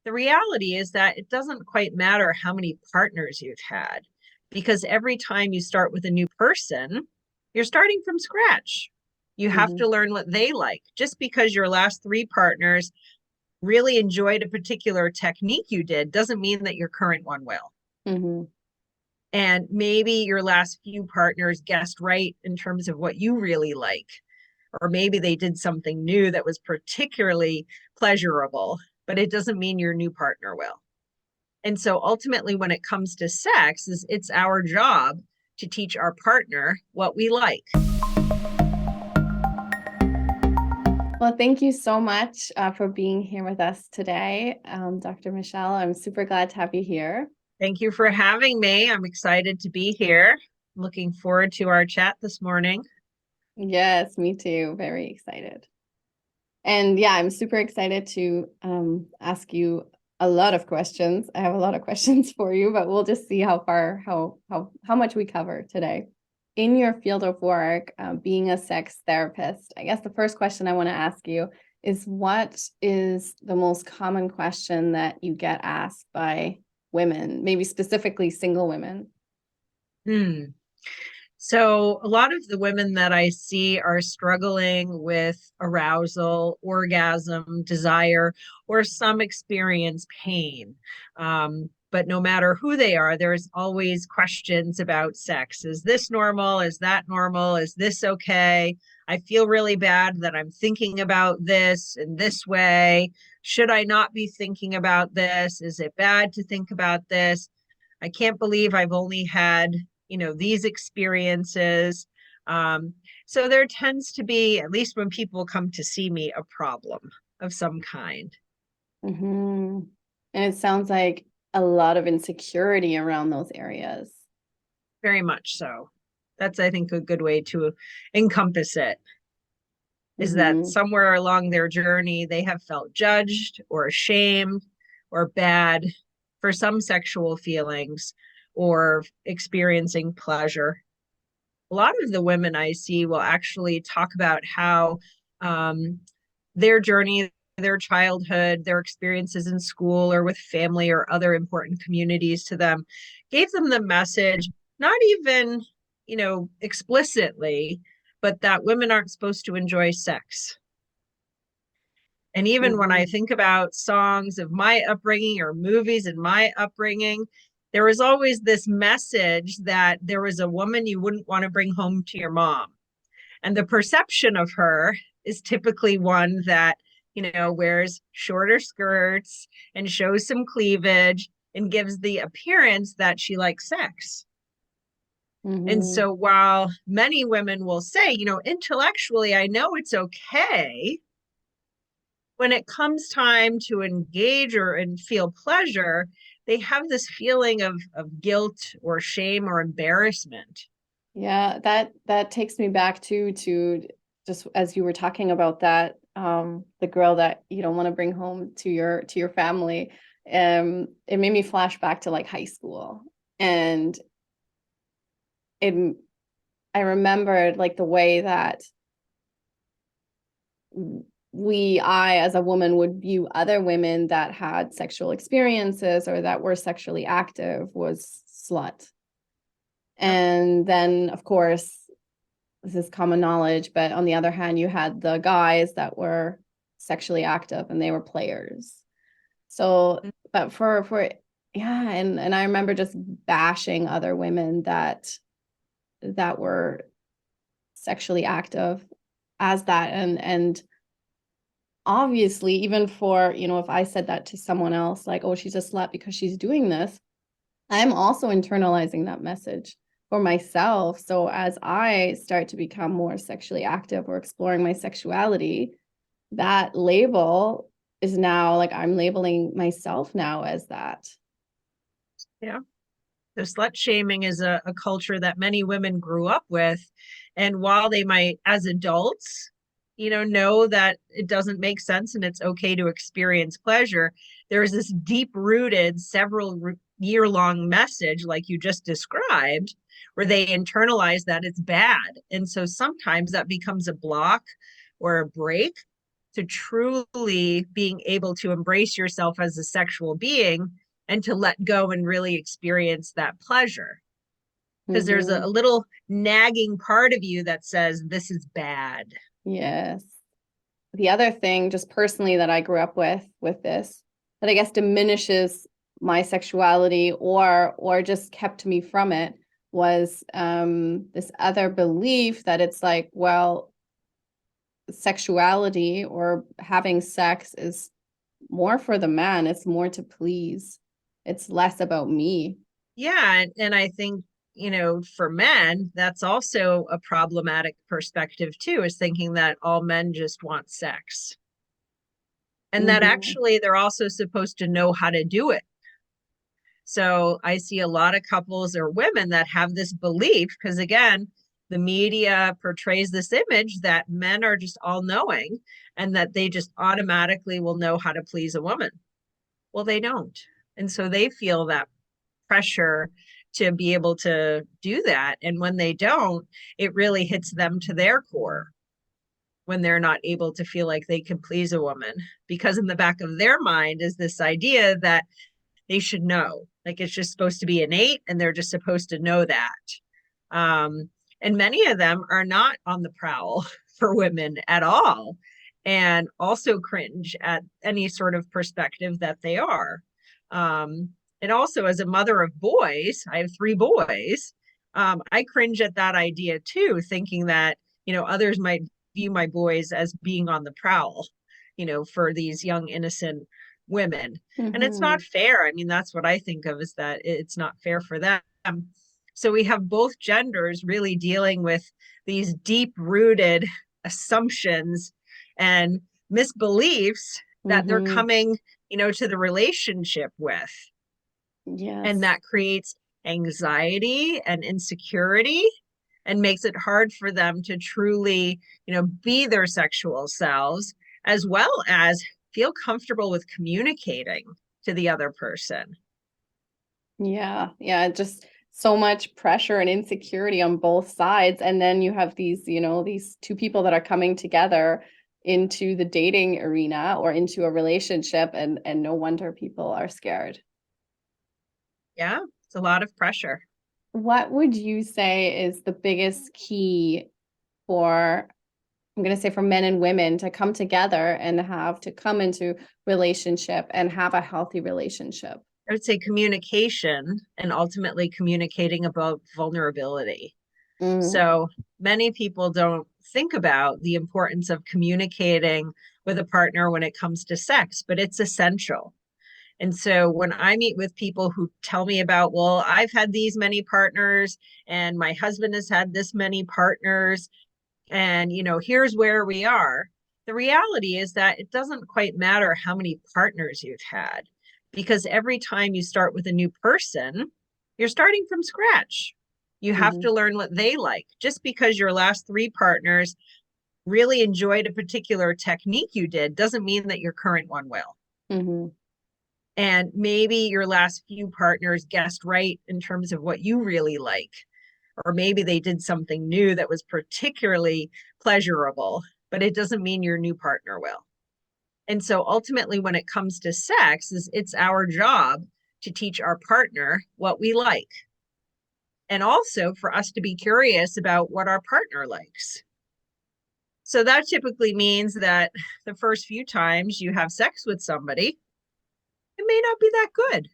the reality is that it doesn't quite matter how many partners you've had, because every time you start with a new person, you're starting from scratch. You have Hmm. to learn what they like. Just because your last three partners really enjoyed a particular technique you did doesn't mean that your current one will. Hmm. And maybe your last few partners guessed right in terms of what you really like. Or maybe they did something new that was particularly pleasurable, but it doesn't mean your new partner will. And so ultimately, when it comes to sex, it's our job to teach our partner what we like. Well, thank you so much for being here with us today, Dr. Michele. I'm super glad to have you here. Thank you for having me. I'm excited to be here. Looking forward to our chat this morning. Yes, me too. Very excited. And yeah, I'm super excited to ask you a lot of questions. I have a lot of questions for you, but we'll just see how much we cover today. In your field of work, being a sex therapist, I guess the first question I want to ask you is, what is the most common question that you get asked by women, maybe specifically single women? Hmm. So, a lot of the women that I see are struggling with arousal, orgasm, desire, or some experience pain. But no matter who they are, there's always questions about sex. Is this normal? Is that normal? Is this okay? I feel really bad that I'm thinking about this in this way. Should I not be thinking about this? Is it bad to think about this? I can't believe I've only had, these experiences. Um, so there tends to be, at least when people come to see me, a problem of some kind. Hmm. And it sounds like a lot of insecurity around those areas. Very much so. That's, I think, a good way to encompass it, is that Hmm. somewhere along their journey, they have felt judged or ashamed or bad for some sexual feelings or experiencing pleasure. A lot of the women I see will actually talk about how um, their journey, their childhood, their experiences in school or with family or other important communities to them gave them the message, not even, explicitly, but that women aren't supposed to enjoy sex. And even when I Hmm. think about songs of my upbringing or movies in my upbringing, there was always this message that there was a woman you wouldn't want to bring home to your mom. And the perception of her is typically one that, wears shorter skirts and shows some cleavage and gives the appearance that she likes sex. And Hmm. so while many women will say, intellectually, I know it's okay, when it comes time to engage or and feel pleasure, they have this feeling of guilt or shame or embarrassment. Yeah, that takes me back to just as you were talking about that, the girl that you don't want to bring home to your family. It made me flash back to like high school. And it I remembered like the way that I as a woman would view other women that had sexual experiences or that were sexually active was slut. Yep. And then, of course, this is common knowledge, but on the other hand, you had the guys that were sexually active and they were players. So, but for yeah, and I remember just bashing other women that were sexually active as that. And obviously, even for, if I said that to someone else, like, oh, she's a slut because she's doing this, I'm also internalizing that message for myself. So as I start to become more sexually active or exploring my sexuality, that label is now like I'm labeling myself now as that. Yeah. The slut shaming is a culture that many women grew up with. And while they might, as adults, know that it doesn't make sense and it's okay to experience pleasure, there's this deep rooted, several year long message, like you just described, where they internalize that it's bad. And so sometimes that becomes a block or a break to truly being able to embrace yourself as a sexual being and to let go and really experience that pleasure. Because there's Mm-hmm. a little nagging part of you that says, this is bad. Yes. The other thing, just personally, that I grew up with this, that I guess diminishes my sexuality or just kept me from it was this other belief that it's like, well, sexuality or having sex is more for the man. It's more to please. It's less about me. Yeah. And I think, for men, that's also a problematic perspective too, is thinking that all men just want sex. And that Mm-hmm. actually they're also supposed to know how to do it. So I see a lot of couples or women that have this belief because, again, the media portrays this image that men are just all knowing and that they just automatically will know how to please a woman. Well, they don't. And so they feel that pressure to be able to do that. And when they don't, it really hits them to their core when they're not able to feel like they can please a woman. Because in the back of their mind is this idea that they should know. Like it's just supposed to be innate and they're just supposed to know that. And many of them are not on the prowl for women at all and also cringe at any sort of perspective that they are. And also, as a mother of boys, I have three boys. I cringe at that idea too, thinking that, others might view my boys as being on the prowl, for these young, innocent women. And it's Mm-hmm. not fair. I mean, that's what I think of is that it's not fair for them. So we have both genders really dealing with these deep rooted assumptions and misbeliefs that they're Mm-hmm. coming, to the relationship with. And Yes. that creates anxiety and insecurity and makes it hard for them to truly, be their sexual selves as well as feel comfortable with communicating to the other person. Yeah. Yeah. Just so much pressure and insecurity on both sides. And then you have these, these two people that are coming together into the dating arena or into a relationship, and no wonder people are scared. Yeah, it's a lot of pressure. What would you say is the biggest key for, I'm going to say, for men and women to come together and have to come into relationship and have a healthy relationship? I would say communication and ultimately communicating about vulnerability. Mm, So many people don't think about the importance of communicating with a partner when it comes to sex, but it's essential. And so when I meet with people who tell me about, well, I've had these many partners and my husband has had this many partners, and, here's where we are. The reality is that it doesn't quite matter how many partners you've had, because every time you start with a new person, you're starting from scratch. You have mm-hmm, to learn what they like. Just because your last three partners really enjoyed a particular technique you did doesn't mean that your current one will. mm-hmm, And maybe your last few partners guessed right in terms of what you really like, or maybe they did something new that was particularly pleasurable, but it doesn't mean your new partner will. And so ultimately, when it comes to sex, it's our job to teach our partner what we like. And also for us to be curious about what our partner likes. So that typically means that the first few times you have sex with somebody, it may not be that good.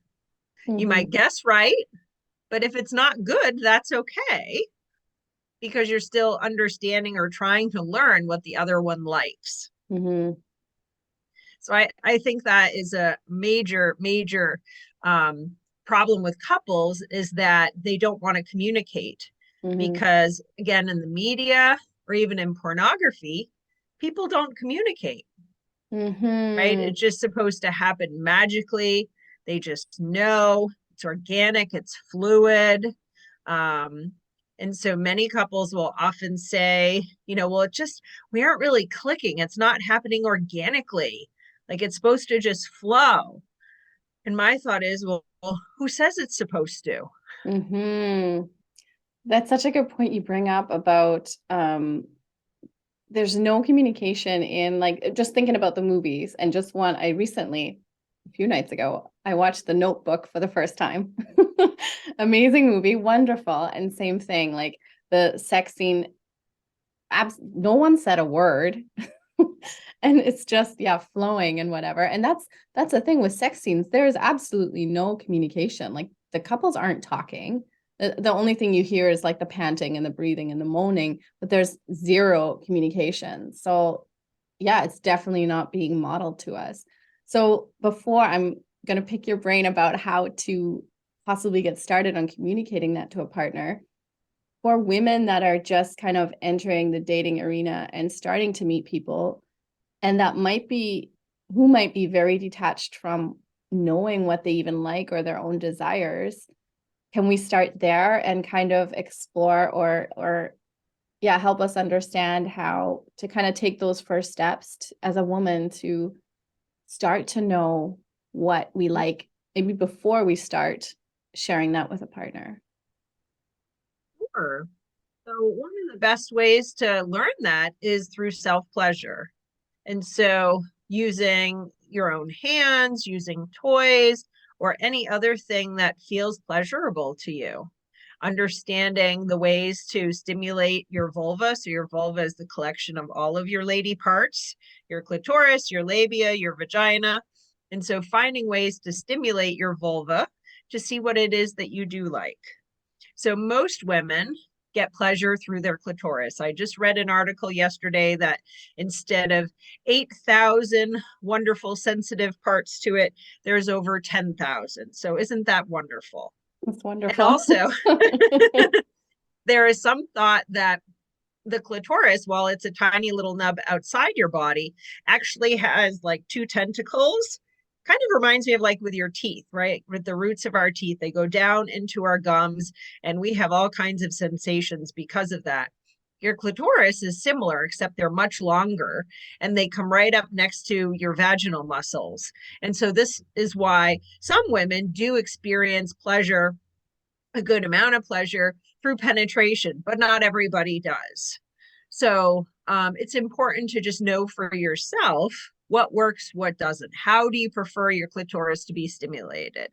You mm-hmm, might guess right, but if it's not good, that's okay because you're still understanding or trying to learn what the other one likes. mm-hmm, So I think that is a major problem with couples is that they don't want to communicate mm-hmm, because, again, in the media or even in pornography, people don't communicate, right? mm-hmm. It's just supposed to happen magically. They just know it's organic, it's fluid. Um, and so many couples will often say, well, it just, we aren't really clicking. It's not happening organically. Like it's supposed to just flow. And my thought is, well, who says it's supposed to? Mm-hmm. That's such a good point you bring up about there's no communication in, like, just thinking about the movies, and just one I recently, a few nights ago, I watched The Notebook for the first time. Amazing movie, wonderful. And same thing, like the sex scene, no one said a word. And it's just, yeah, flowing and whatever. And that's the thing with sex scenes. There's absolutely no communication. Like the couples aren't talking. The only thing you hear is like the panting and the breathing and the moaning, but there's zero communication. So yeah, it's definitely not being modeled to us. So before, I'm going to pick your brain about how to possibly get started on communicating that to a partner. For women that are just kind of entering the dating arena and starting to meet people, and that might be, who might be very detached from knowing what they even like or their own desires, can we start there and kind of explore, or yeah, help us understand how to kind of take those first steps as a woman to start to know what we like, maybe before we start sharing that with a partner? Sure. So one of the best ways to learn that is through self-pleasure. And so using your own hands, using toys, or any other thing that feels pleasurable to you. Understanding the ways to stimulate your vulva. So your vulva is the collection of all of your lady parts, your clitoris, your labia, your vagina. And so finding ways to stimulate your vulva to see what it is that you do like. So most women get pleasure through their clitoris. I just read an article yesterday that instead of 8,000 wonderful sensitive parts to it, there's over 10,000. So isn't that wonderful? That's And wonderful. also, there is some thought that the clitoris, while it's a tiny little nub outside your body, actually has like two tentacles. Kind of reminds me of like with your teeth, right? With the roots of our teeth, they go down into our gums, and we have all kinds of sensations because of that. Your clitoris is similar, except they're much longer and they come right up next to your vaginal muscles. And so, this is why some women do experience pleasure, a good amount of pleasure through penetration, but not everybody does. So it's important to just know for yourself what works, what doesn't. How do you prefer your clitoris to be stimulated?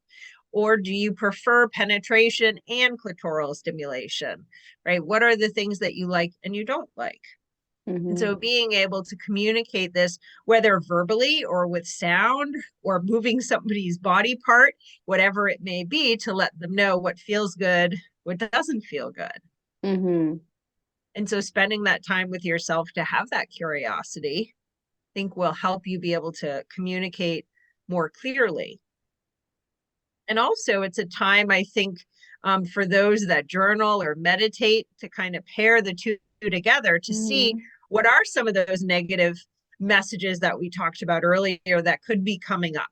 Or do you prefer penetration and clitoral stimulation, right? What are the things that you like and you don't like? And Mm-hmm. so being able to communicate this, whether verbally or with sound or moving somebody's body part, whatever it may be, to let them know what feels good, what doesn't feel good. Mm-hmm. And so spending that time with yourself to have that curiosity, I think will help you be able to communicate more clearly. And also, it's a time, I think, for those that journal or meditate, to kind of pair the two together to see Mm-hmm. what are some of those negative messages that we talked about earlier that could be coming up.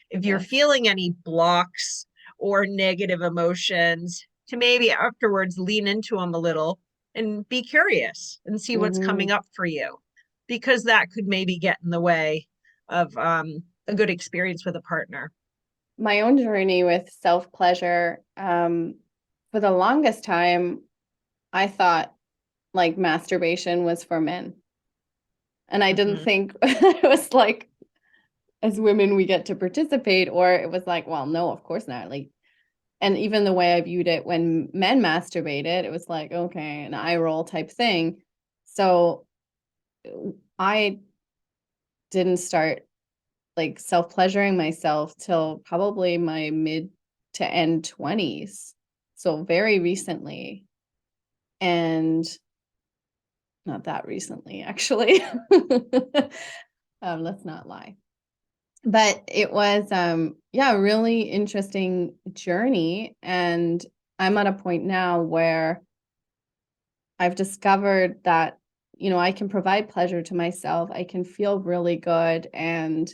If you're Yes. feeling any blocks or negative emotions, to maybe afterwards lean into them a little and be curious and see what's Mm-hmm. coming up for you, because that could maybe get in the way of a good experience with a partner. My own journey with self-pleasure, for the longest time, I thought like masturbation was for men. And I didn't Mm-hmm. think it was like, as women, we get to participate, or it was like, well, no, of course not. Like, and even the way I viewed it when men masturbated, it was like, okay, an eye roll type thing. So I didn't start like self-pleasuring myself till probably my mid to end 20s. So very recently. And not that recently, actually. Let's not lie. But it was yeah, a really interesting journey. And I'm at a point now where I've discovered that, I can provide pleasure to myself. I can feel really good. And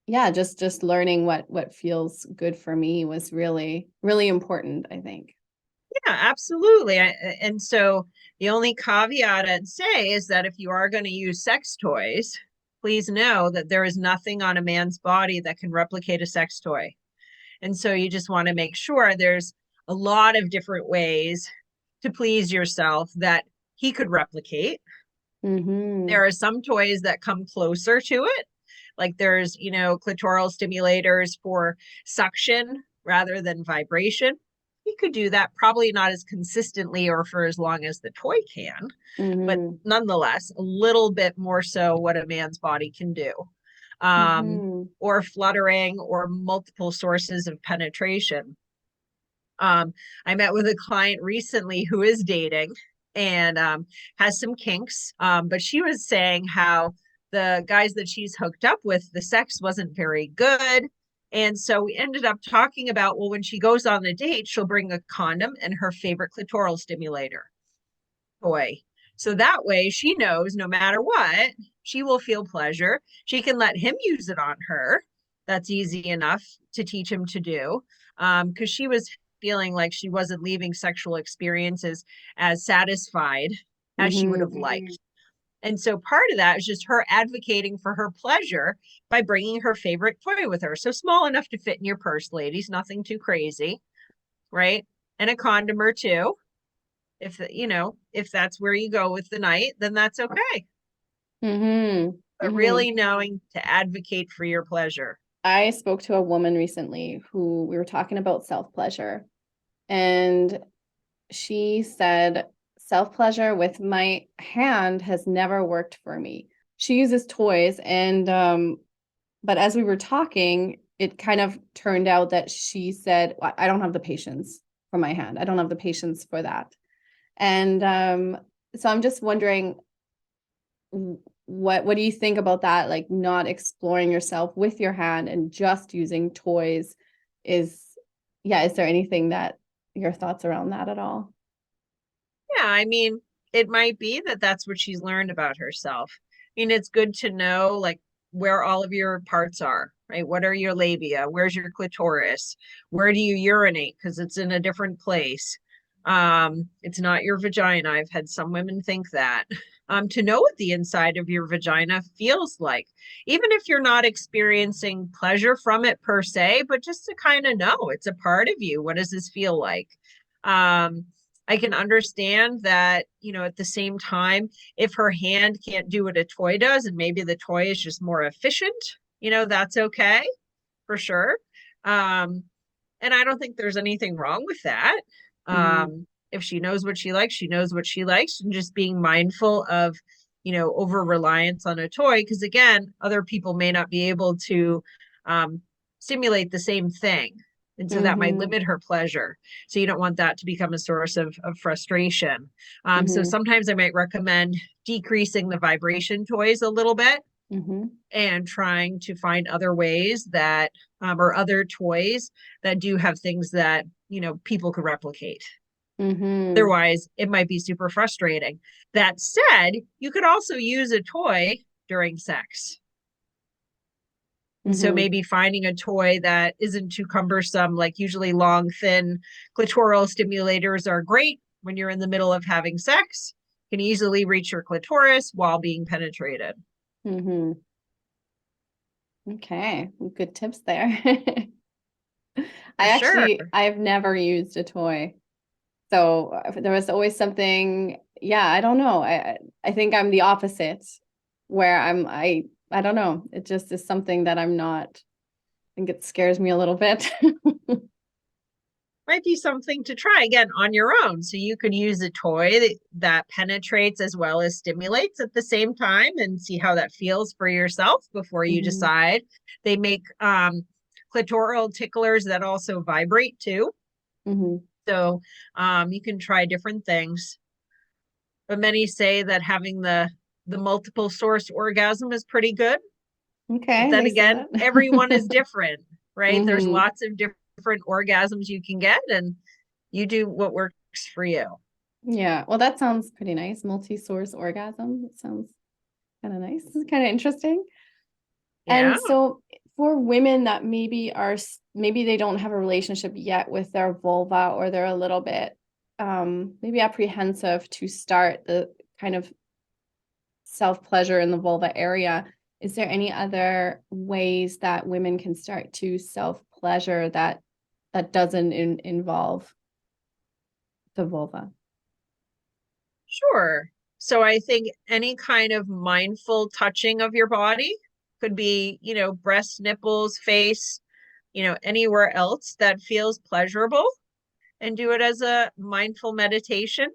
yeah, just learning what feels good for me was really, really important, I think. Yeah, absolutely. And so the only caveat I'd say is that if you are going to use sex toys, please know that there is nothing on a man's body that can replicate a sex toy. And so you just want to make sure there's a lot of different ways to please yourself that he could replicate. Mm-hmm. There are some toys that come closer to it. Like there's, clitoral stimulators for suction rather than vibration. You could do that, probably not as consistently or for as long as the toy can, but Mm-hmm. nonetheless, a little bit more so what a man's body can do. Mm-hmm. Or fluttering or multiple sources of penetration. Um, I met with a client recently who is dating and has some kinks, but she was saying how the guys that she's hooked up with, the sex wasn't very good. And so we ended up talking about, well, when she goes on a date, she'll bring a condom and her favorite clitoral stimulator toy. So that way she knows no matter what, she will feel pleasure. She can let him use it on her. That's easy enough to teach him to do. Because she was feeling like she wasn't leaving sexual experiences as satisfied as she would Mm-hmm. have liked. And so part of that is just her advocating for her pleasure by bringing her favorite toy with her. So small enough to fit in your purse, ladies, nothing too crazy, right? And a condom or two. If that's where you go with the night, then that's okay. Mm-hmm. But Mm-hmm. really knowing to advocate for your pleasure. I spoke to a woman recently who we were talking about self-pleasure, and she said self-pleasure with my hand has never worked for me. She uses toys, and but as we were talking, it kind of turned out that she said, I don't have the patience for my hand. I don't have the patience for that. And so I'm just wondering, what do you think about that? Like not exploring yourself with your hand and just using toys is, yeah, is there anything that your thoughts around that at all? Yeah, I mean, it might be that that's what she's learned about herself. I mean, it's good to know like where all of your parts are, right? What are your labia? Where's your clitoris? Where do you urinate? Because it's in a different place. It's not your vagina. I've had some women think that. To know what the inside of your vagina feels like, even if you're not experiencing pleasure from it per se, but just to kind of know it's a part of you. What does this feel like? Um, I can understand that, at the same time, if her hand can't do what a toy does, and maybe the toy is just more efficient, that's okay for sure. Um, and I don't think there's anything wrong with that. Mm-hmm. If she knows what she likes, she knows what she likes, and just being mindful of, over reliance on a toy. Because again, other people may not be able to um, stimulate the same thing. And so that might Mm-hmm. limit her pleasure. So you don't want that to become a source of frustration. So Mm-hmm. sometimes I might recommend decreasing the vibration toys a little bit Mm-hmm. and trying to find other ways that or other toys that do have things that people could replicate. Mm-hmm. Otherwise it might be super frustrating. That said, you could also use a toy during sex, and so Mm-hmm. maybe finding a toy that isn't too cumbersome. Like usually long thin clitoral stimulators are great when you're in the middle of having sex. You can easily reach your clitoris while being penetrated. Mm-hmm. Okay, good tips there. For sure. I've never used a toy. So there was always something, yeah, I don't know. I think I'm the opposite where I don't know. It just is something that I'm not, I think it scares me a little bit. Might be something to try again on your own. So you could use a toy that penetrates as well as stimulates at the same time and see how that feels for yourself before you Hmm. decide. They make clitoral ticklers that also vibrate too. Hmm. So you can try different things. But many say that having the multiple source orgasm is pretty good. But Okay, then they say again, everyone is that. different, right? There's Hmm. lots of different orgasms you can get, and you do what works for you. Yeah, well, that sounds pretty nice. Multi-source orgasm. It sounds kind of nice. It's kind of interesting. Yeah, And so for women that maybe they don't have a relationship yet with their vulva, or they're a little bit maybe apprehensive to start the kind of self-pleasure in the vulva area, is there any other ways that women can start to self-pleasure that doesn't involve the vulva? sure. So I think any kind of mindful touching of your body could be, breast, nipples, face, anywhere else that feels pleasurable, and do it as a mindful meditation,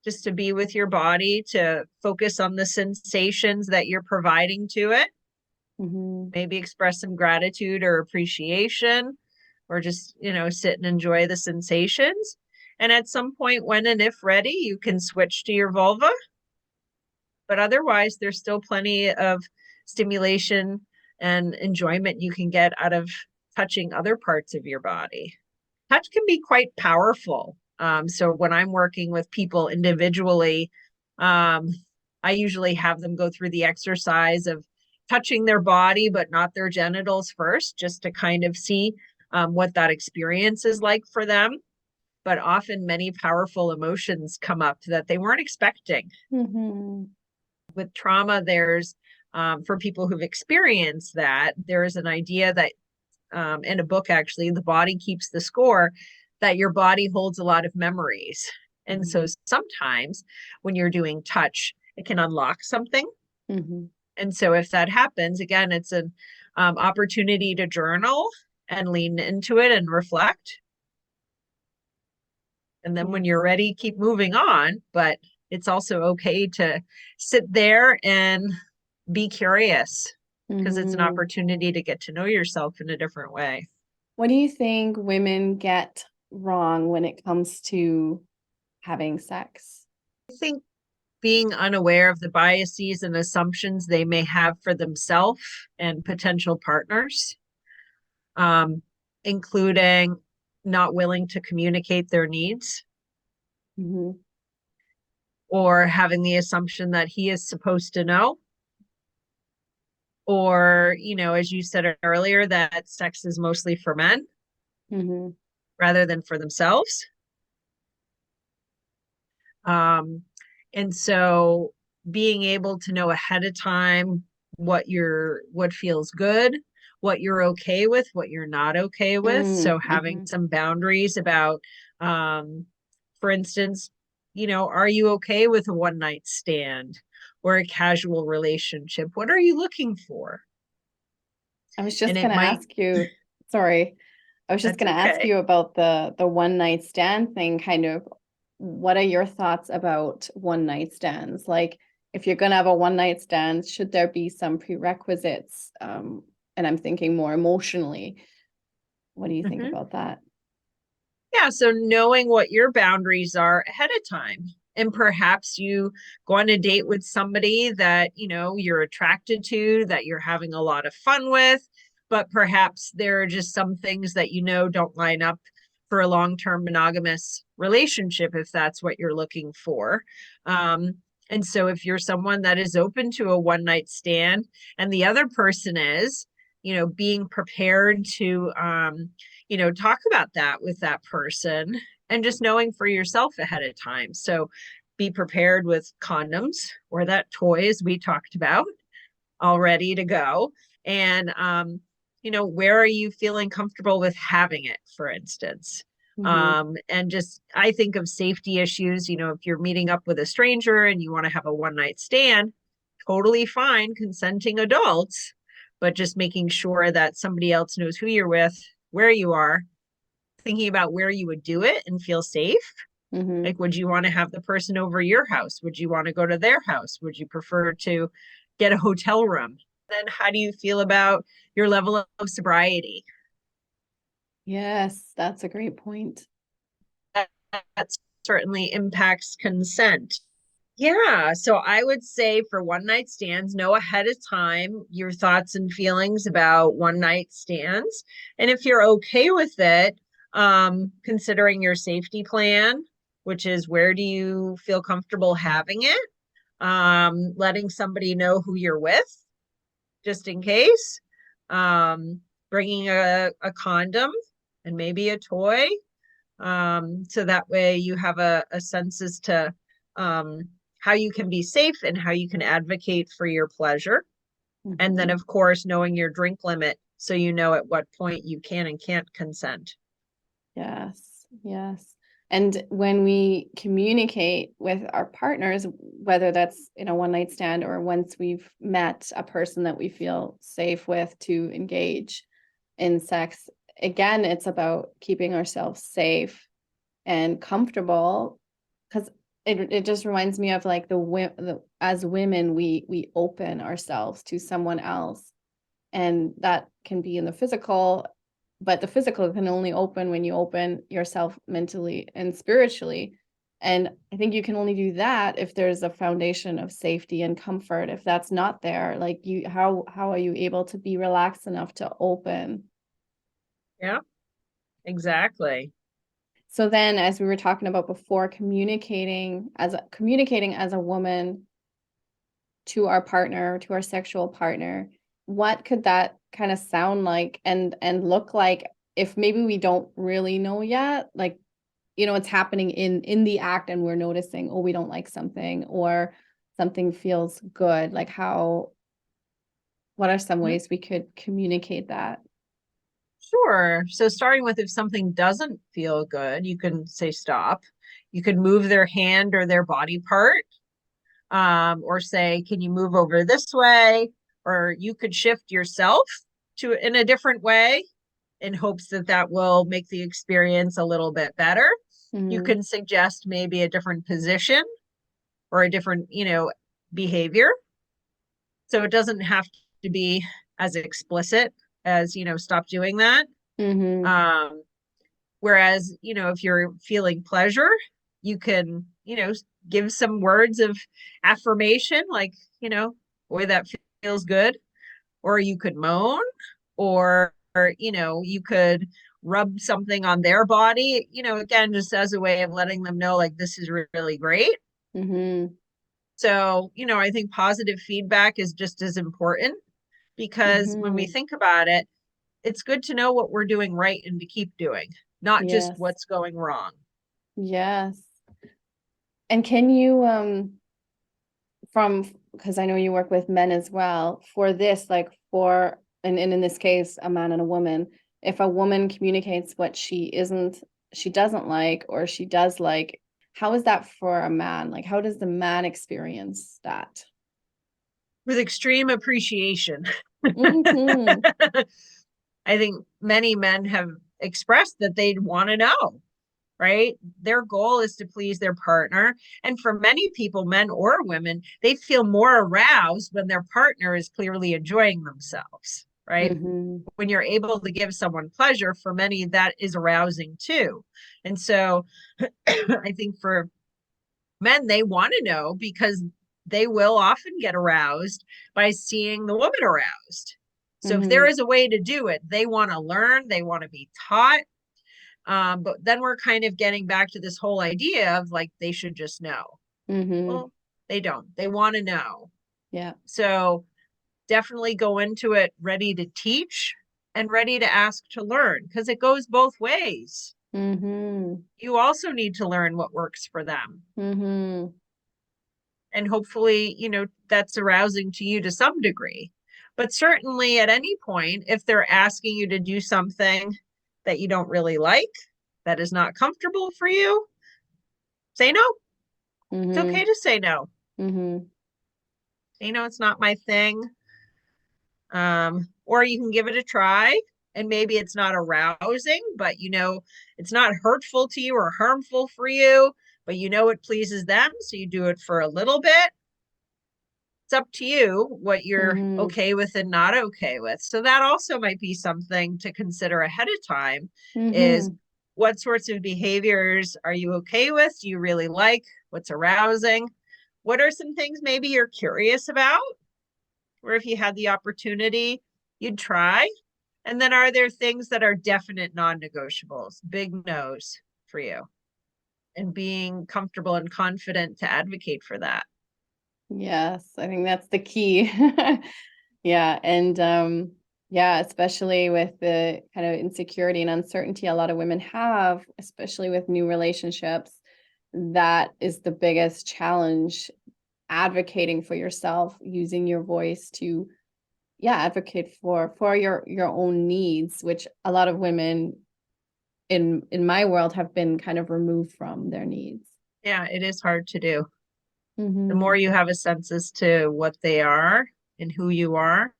just to be with your body, to focus on the sensations that you're providing to it. Mm-hmm. Maybe express some gratitude or appreciation, or just, sit and enjoy the sensations. And at some point, when and if ready, you can switch to your vulva. But otherwise, there's still plenty of stimulation and enjoyment you can get out of touching other parts of your body. Touch can be quite powerful. So when I'm working with people individually, um, I usually have them go through the exercise of touching their body, but not their genitals first, just to kind of see what that experience is like for them. But often many powerful emotions come up that they weren't expecting. Mm-hmm. With trauma, there's, for people who've experienced that, there is an idea that, in a book, actually, The Body Keeps the Score, that your body holds a lot of memories. And so sometimes when you're doing touch, it can unlock something. Mm-hmm. And so if that happens, again, it's an opportunity to journal and lean into it and reflect. And then when Yes. you're ready, keep moving on. But it's also okay to sit there and be curious, because it's an Mm-hmm. opportunity to get to know yourself in a different way. What do you think women get wrong when it comes to having sex? I think being unaware of the biases and assumptions they may have for themselves and potential partners, um, including not willing to communicate their needs, Mm-hmm. or having the assumption that he is supposed to know, or, as you said earlier, that sex is mostly for men Mm-hmm. rather than for themselves. Um, and so being able to know ahead of time what feels good, what you're okay with, what you're not okay with. So having Mm-hmm. some boundaries about, um, for instance, are you okay with a one night stand or a casual relationship? What are you looking for? I was And just it gonna might, ask you, sorry, I was just that's gonna ask okay. you about the one night stand thing, kind of. What are your thoughts about one night stands? Like, if you're gonna have a one night stand, should there be some prerequisites? And I'm thinking more emotionally. What do you think Mhm. about that? Yeah, so knowing what your boundaries are ahead of time. And perhaps you go on a date with somebody that, you're attracted to, that you're having a lot of fun with, but perhaps there are just some things that don't line up for a long-term monogamous relationship, if that's what you're looking for. And so if you're someone that is open to a one-night stand and the other person is, being prepared to talk about that with that person, and just knowing for yourself ahead of time. So be prepared with condoms or that toy, as we talked about, all ready to go. And, where are you feeling comfortable with having it, for instance? Mm-hmm. And just, I think of safety issues, if you're meeting up with a stranger and you want to have a one night stand, totally fine, consenting adults, but just making sure that somebody else knows who you're with, where you are, thinking about where you would do it and feel safe. Mm-hmm. Like, would you want to have the person over your house? Would you want to go to their house? Would you prefer to get a hotel room? Then, how do you feel about your level of sobriety? Yes, that's a great point. That certainly impacts consent. Yeah. So I would say for one night stands, know ahead of time your thoughts and feelings about one night stands. And if you're okay with it, considering your safety plan, which is where do you feel comfortable having it? Letting somebody know who you're with, just in case. Um, Bringing a condom and maybe a toy. So that way you have a sense as to, um, how you can be safe and how you can advocate for your pleasure. And then, Mm-hmm. of course, knowing your drink limit so you know at what point you can and can't consent. Yes, yes. And when we communicate with our partners, whether that's in a one night stand or once we've met a person that we feel safe with to engage in sex, again, it's about keeping ourselves safe and comfortable, because it just reminds me of like as women we open ourselves to someone else, and that can be in the physical, but the physical can only open when you open yourself mentally and spiritually. And I think you can only do that if there's a foundation of safety and comfort. If that's not there, like you, how are you able to be relaxed enough to open? Yeah, exactly. So then, as we were talking about before, communicating as a woman to our partner, to our sexual partner, what could that kind of sound like and look like if maybe we don't really know yet? Like, it's happening in the act and we're noticing, oh, we don't like something or something feels good. Like what are some Mhm. ways we could communicate that? Sure. So starting with if something doesn't feel good, you can say stop. You could move their hand or their body part, or say, "Can you move over this way?" Or you could shift yourself to in a different way in hopes that that will make the experience a little bit better. You Mm-hmm. can suggest maybe a different position or a different, behavior. So it doesn't have to be as explicit as, stop doing that. Mm-hmm. Um, Whereas, if you're feeling pleasure, you can, give some words of affirmation, like, boy, that feels good. Or you could moan, or you could rub something on their body, again, just as a way of letting them know, like, this is really great. Mm-hmm. So, I think positive feedback is just as important because when we Mm-hmm. think about it, it's good to know what we're doing right and to keep doing, not just Yes. what's going wrong. Yes. And can you from, because I know you work with men as well, for this, like for, and in this case, a man and a woman, if a woman communicates what she doesn't like, or she does like, how is that for a man? Like, how does the man experience that? With extreme appreciation. Mm-hmm. I think many men have expressed that they'd want to know, right? Their goal is to please their partner. And for many people, men or women, they feel more aroused when their partner is clearly enjoying themselves, right? Mm-hmm. When you're able to give someone pleasure, for many, that is arousing too. And so I think for men, they want to know because they will often get aroused by seeing the woman aroused. So if there Mm-hmm. is a way to do it, they want to learn, they want to be taught. But then we're kind of getting back to this whole idea of like they should just know. Mm-hmm. Well, they don't. They want to know. Yeah. So definitely go into it ready to teach and ready to ask to learn because it goes both ways. Mm-hmm. You also need to learn what works for them. Mm-hmm. And hopefully, that's arousing to you to some degree. But certainly at any point, if they're asking you to do something that you don't really like, that is not comfortable for you, say no. It's Mm-hmm. okay to say no. Mm-hmm. It's not my thing. Or you can give it a try and maybe it's not arousing, but it's not hurtful to you or harmful for you, but it pleases them. So you do it for a little bit. It's up to you what you're Mm-hmm. okay with and not okay with. So that also might be something to consider ahead of time is Mm-hmm. what sorts of behaviors are you okay with? Do you really like? What's arousing? What are some things maybe you're curious about? Or if you had the opportunity, you'd try. And then are there things that are definite non-negotiables, big no's for you? And being comfortable and confident to advocate for that. Yes, I think that's the key. Yeah, and yeah, especially with the kind of insecurity and uncertainty a lot of women have, especially with new relationships, that is the biggest challenge, advocating for yourself, using your voice to, yeah, advocate for your own needs, which a lot of women in my world have been kind of removed from their needs. Yeah, it is hard to do. The Mm-hmm. more you have a sense as to what they are and who you are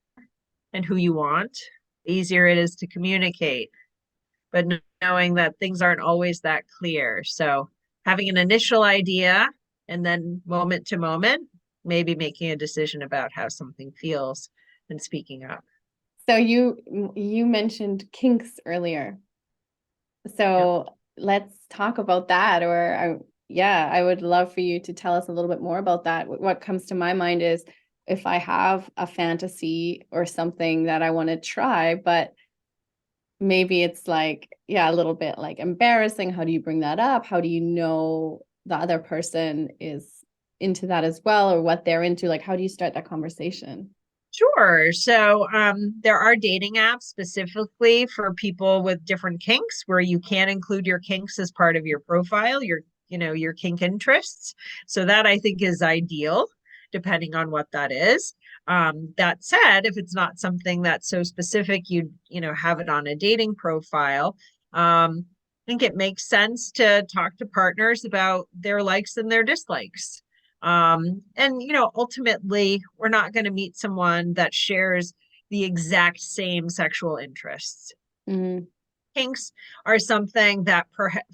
and who you want, the easier it is to communicate. But knowing that things aren't always that clear. So having an initial idea and then moment to moment, maybe making a decision about how something feels and speaking up. So you mentioned kinks earlier. Yep. So let's talk about that. Yeah, I would love for you to tell us a little bit more about that. What comes to my mind is if I have a fantasy or something that I want to try, but maybe it's like, yeah, a little bit like embarrassing. How do you bring that up? How do you know the other person is into that as well, or what they're into? Like, how do you start that conversation? Sure. So there are dating apps specifically for people with different kinks where you can include your kinks as part of your profile, your kink interests. So that I think is ideal, depending on what that is. That said, if it's not something that's so specific, have it on a dating profile. I think it makes sense to talk to partners about their likes and their dislikes. And ultimately, we're not going to meet someone that shares the exact same sexual interests. Mm-hmm. Kinks are something that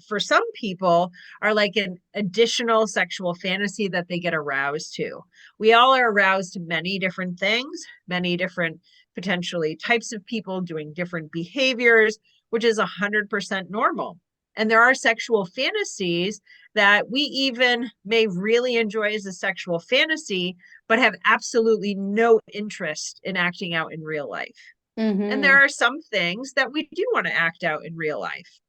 for some people are like an additional sexual fantasy that they get aroused to. We all are aroused to many different things, many different potentially types of people doing different behaviors, which is 100% normal. And there are sexual fantasies that we even may really enjoy as a sexual fantasy, but have absolutely no interest in acting out in real life. And there Mm-hmm. are some things that we do want to act out in real life.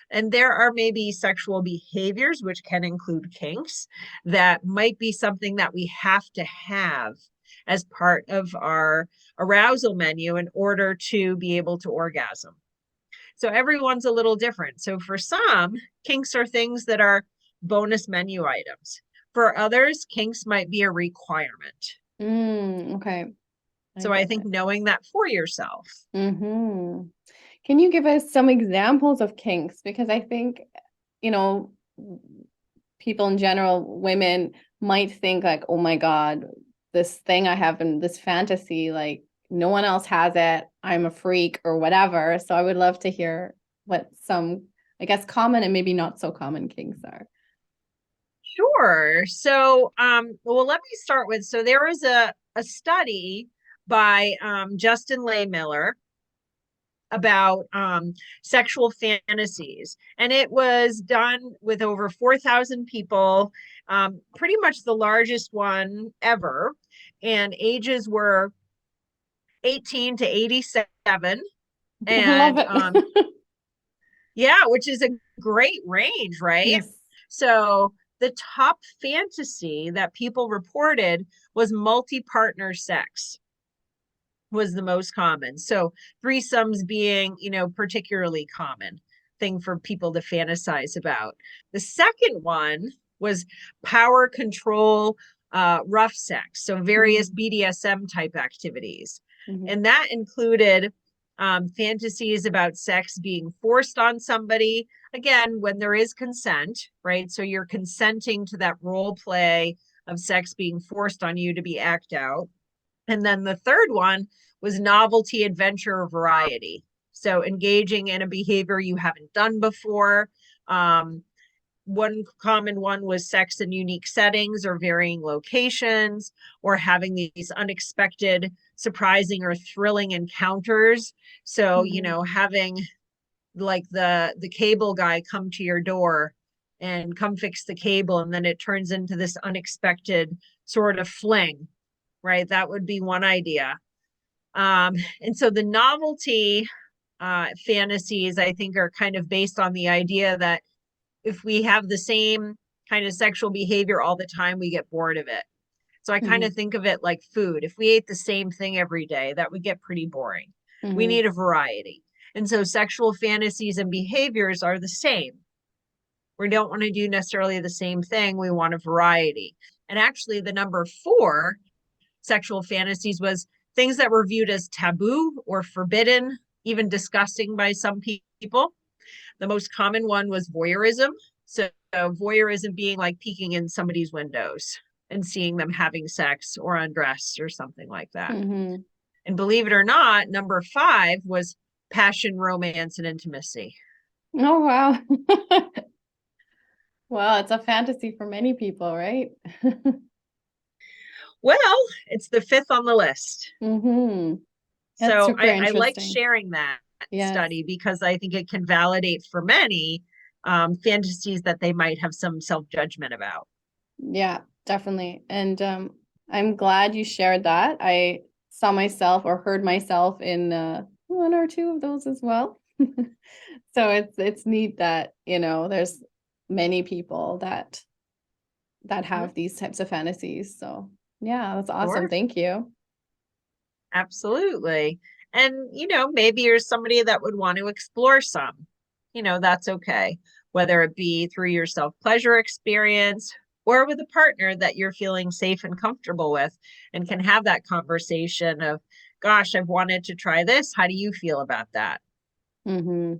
And there are maybe sexual behaviors, which can include kinks, that might be something that we have to have as part of our arousal menu in order to be able to orgasm. So everyone's a little different. So for some, kinks are things that are bonus menu items. For others, kinks might be a requirement. Okay, I So I get think it. knowing that for yourself. Mm-hmm. Can you give us some examples of kinks? Because I think, you know, people in general, women might think like, oh my God, this thing I have in this fantasy, like no one else has it. I'm a freak or whatever. So I would love to hear what some, I guess, common and maybe not so common kinks are. Sure. So, well, let me start with, so there was a study by Justin Lay Miller about sexual fantasies, and it was done with over 4,000 people, pretty much the largest one ever, and ages were 18 to 87. I love And it. yeah, which is a great range, right? Yes. So the top fantasy that people reported was multi-partner sex was the most common. So threesomes being, particularly common thing for people to fantasize about. The second one was power control, rough sex. So various Mm-hmm. BDSM type activities. Mm-hmm. And that included fantasies about sex being forced on somebody. Again, when there is consent, right? So you're consenting to that role play of sex being forced on you to be act out. And then the third one was novelty, adventure, or variety. So engaging in a behavior you haven't done before. Um, One common one was sex in unique settings or varying locations, or having these unexpected, surprising, or thrilling encounters. So, Mm-hmm. having like the cable guy come to your door and come fix the cable, and then it turns into this unexpected sort of fling, right? That would be one idea. And so the novelty fantasies, I think, are kind of based on the idea that if we have the same kind of sexual behavior all the time, we get bored of it. So I kind Mm-hmm. of think of it like food. If we ate the same thing every day, that would get pretty boring. We Mm-hmm. need a variety. And so sexual fantasies and behaviors are the same. We don't want to do necessarily the same thing. We want a variety. And actually, the number four sexual fantasies was things that were viewed as taboo or forbidden, even disgusting by some people. The most common one was voyeurism. So voyeurism being like peeking in somebody's windows and seeing them having sex or undressed or something like that. Mm-hmm. And believe it or not, number 5 was passion, romance, and intimacy. Oh, wow. Well, it's a fantasy for many people, right? Well, it's the 5th on the list. Mm-hmm. That's So super I like interesting. sharing that Yes. study because I think it can validate for many fantasies that they might have some self-judgment about. Yeah, definitely. And I'm glad you shared that. I saw myself or heard myself in one or two of those as well. So it's neat that, there's many people that Mhm. have these types of fantasies. So, yeah, that's awesome. Sure. Thank you. Absolutely. And, maybe you're somebody that would want to explore some. That's okay. Whether it be through your self-pleasure experience or with a partner that you're feeling safe and comfortable with and can have that conversation of, gosh, I've wanted to try this. How do you feel about that? Mm-hmm.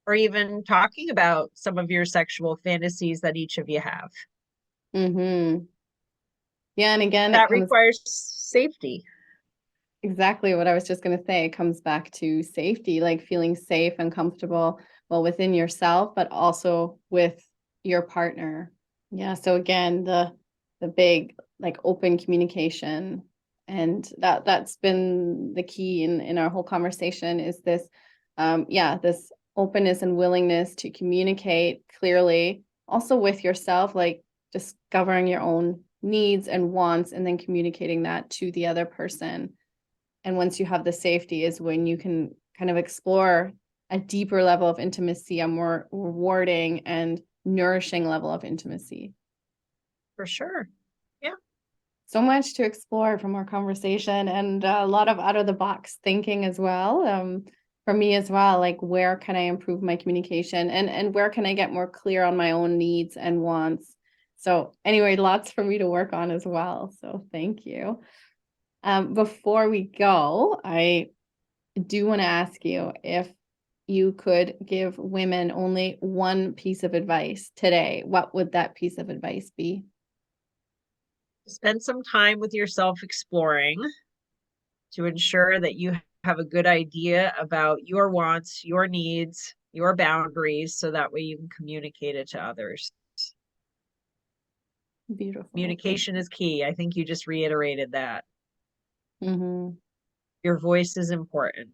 Or even talking about some of your sexual fantasies that each of you have. Mm-hmm. Yeah, and again, it That comes requires safety. exactly what I was just going to say. It comes back to safety, like feeling safe and comfortable, well, within yourself, but also with your partner. Yeah. So again, the big like open communication, and that's been the key in our whole conversation is this, this openness and willingness to communicate clearly, also with yourself, like discovering your own needs and wants, and then communicating that to the other person. And once you have the safety is when you can kind of explore a deeper level of intimacy, a more rewarding and nourishing level of intimacy. For sure. Yeah. So much to explore from our conversation, and a lot of out of the box thinking as well. For me as well, like where can I improve my communication, and where can I get more clear on my own needs and wants. So anyway, lots for me to work on as well. So thank you. Before we go, I do want to ask you if you could give women only one piece of advice today, what would that piece of advice be? Spend some time with yourself exploring to ensure that you have a good idea about your wants, your needs, your boundaries, so that way you can communicate it to others. Beautiful. Thank Communication you. is key. I think you just reiterated that. Hmm. Your voice is important.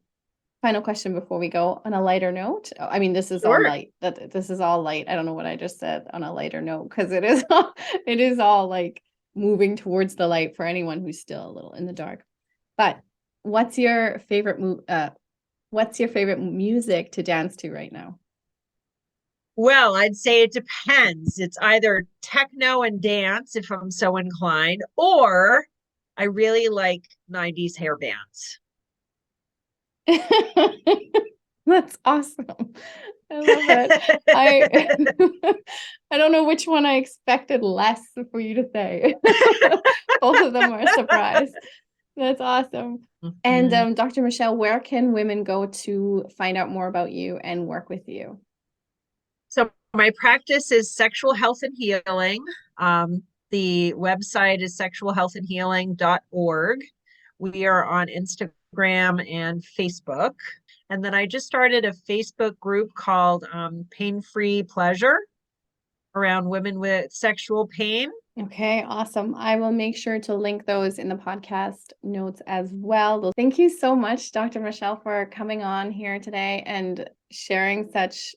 Final question before we go on a lighter note. I mean, this is all Sure. light. This is all light. I don't know what I just said on a lighter note because it is all, it is all like moving towards the light for anyone who's still a little in the dark. But what's your favorite what's your favorite music to dance to right now? Well, I'd say it depends. It's either techno and dance if I'm so inclined, or I really like 90s hair bands. That's awesome. I love it. I I don't know which one I expected less for you to say. Both of them are a surprise. That's awesome. And Mhm. Dr. Michele, where can women go to find out more about you and work with you? So my practice is sexual health and healing. The website is sexualhealthandhealing.org. We are on Instagram and Facebook. And then I just started a Facebook group called Pain Free Pleasure around women with sexual pain. Okay, awesome. I will make sure to link those in the podcast notes as well. Well, thank you so much, Dr. Michele, for coming on here today and sharing such,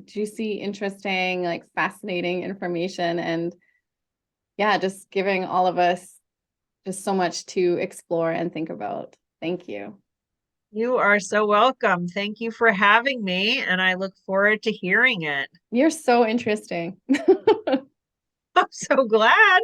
juicy, interesting, like fascinating information. And just giving all of us just so much to explore and think about. Thank you. You are so welcome. Thank you for having me, and I look forward to hearing it. You're so interesting. I'm so glad.